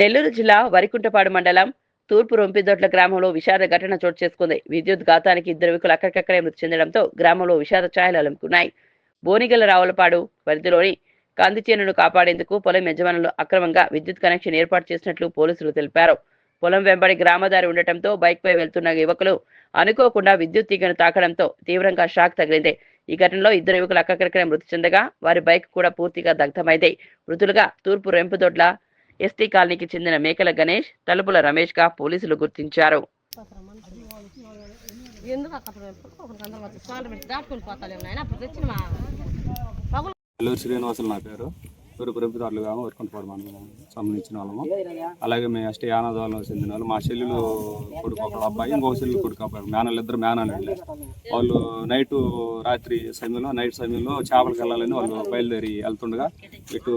నెల్లూరు జిల్లా వరికుంటపాడు మండలం తూర్పు రొంపిదొడ్ల గ్రామంలో విషాద ఘటన చోటు చేసుకుంది. విద్యుత్ ఘాతానికి ఇద్దరు యువకులు అక్కడికక్కడే మృతి చెందడంతో గ్రామంలో విషాద ఛాయలు అలుముకున్నాయి. బోనిగల రావులపాడు పరిధిలోని కంది చేనును కాపాడేందుకు పొలం యజమానులు అక్రమంగా విద్యుత్ కనెక్షన్ ఏర్పాటు చేసినట్లు పోలీసులు తెలిపారు. పొలం వెంబడి గ్రామదారి ఉండటంతో బైక్ పై వెళ్తున్న యువకులు అనుకోకుండా విద్యుత్ తీగను తాకడంతో తీవ్రంగా షాక్ తగిలింది. ఈ ఘటనలో ఇద్దరు యువకులు అక్కడికక్కడే మృతి చెందగా వారి బైక్ కూడా పూర్తిగా దగ్ధమైంది. మృతులుగా తూర్పు రెంపుదొడ్ల ఎస్టీ కాలనీకి చెందిన మేకల గణేష్, తలుపుల రమేష్ గా పోలీసులు గుర్తించారు. శ్రీనివాసులు నా పేరు. తూర్పు రెంపుదొడ్ల గ్రామం వరికుంటపాడు మండలం సంబంధించిన వాళ్ళము. అలాగే మేము ఎస్టీ యానాదోళన చెందిన వాళ్ళు. మా చెల్లెలు కొడుకు ఒక అబ్బాయి, ఇంకొక చెల్లెలు కొడుకు అబ్బాయి, మేనలు ఇద్దరు మేనలు. వాళ్ళు రాత్రి సమయంలో చేపలకు వెళ్ళాలని వాళ్ళు బయలుదేరి వెళ్తుండగా ఇటు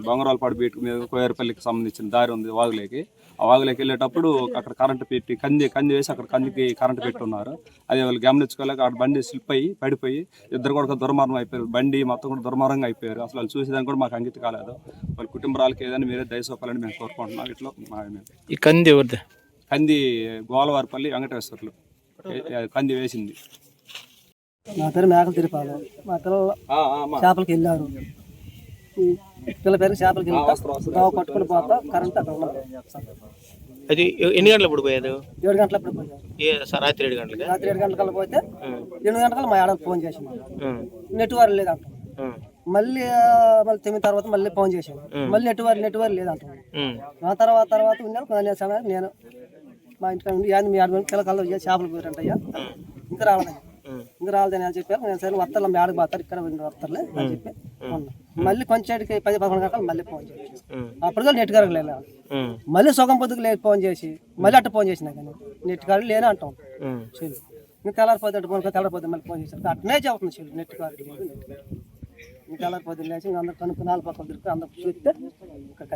బొంగరాలపాడు బీట్ మీద కోయరపల్లికి సంబంధించిన దారి ఉంది వాగులేకి. ఆ వాగులోకి వెళ్ళేటప్పుడు అక్కడ కరెంటు పెట్టి కంది వేసి అక్కడ కందికి కరెంటు పెట్టి ఉన్నారు. అది వాళ్ళు గమనించుకోలేక అక్కడ బండి స్లిప్ అయ్యి పడిపోయి ఇద్దరు కూడా దుర్మార్గం అయిపోయారు. బండి మొత్తం కూడా దుర్మార్గంగా అయిపోయారు. అసలు వాళ్ళు చూసేదానికి కూడా మాకు అంకితం కాలేదు. వాళ్ళ కుటుంబాలకి ఏదైనా మీరే దయసోపాలని మేము కోరుకుంటున్నాం. ఇట్లా ఈ కంది ఎవరిది? కంది గోలవారిపల్లి వెంకటేశ్వర్లు కంది వేసింది. నా పేరు మేకలు తిరుపాలు. మా పిల్లలు చేపలకి వెళ్ళారు. పిల్ల పేరు చేపలకి వెళ్ళి పట్టుకుని పోతా కరెంట్ అక్కడ ఉన్నది. అది ఎన్ని గంటలప్పుడు పోయేది? 7 గంటలప్పుడు పోయారు. రాత్రి 7 గంటలకి. రాత్రి 7 గంటలకల్లా పోతే 8 గంటలకు మా ఆడకి ఫోన్ చేసాను. నెట్వర్క్ లేదంట. మళ్ళీ 9 తర్వాత మళ్ళీ ఫోన్ చేశాను. మళ్ళీ నెట్వర్క్ లేదంట. ఆ తర్వాత ఉన్నాను. నేను మా ఇంటికి మీ 6 పిల్లకల్లో చేపలు పోయారంట. అయ్యా ఇంకా రాలేదని అని చెప్పారు. నేను సరే వస్తాను, మీ ఆడకి పోతారు, ఇక్కడ వస్తారులే అని చెప్పి ఉన్నా. మళ్ళీ కొంచెం 10-11 గంటలు మళ్ళీ ఫోన్ చేసి అప్పుడు నెట్ కరెక్ట్ లేదు. మళ్ళీ సగం పొద్దుకు ఫోన్ చేసి మళ్ళీ అట్ట ఫోన్ చేసినా కానీ నెట్ కరెక్ట్ లేని అంటాం. ఇంకా తెల్లారిపోతే తెల్లారిపోతే మళ్ళీ ఫోన్ చేశారు. అట్నే చెబుతుంది నెట్ కరెక్ట్ లేదు. ఇంకా తెల్లారిపోతే లేచి అందరు కనుక్కుని 4 పక్కలు తిరిగి అందరు చూస్తే ఇక్కడ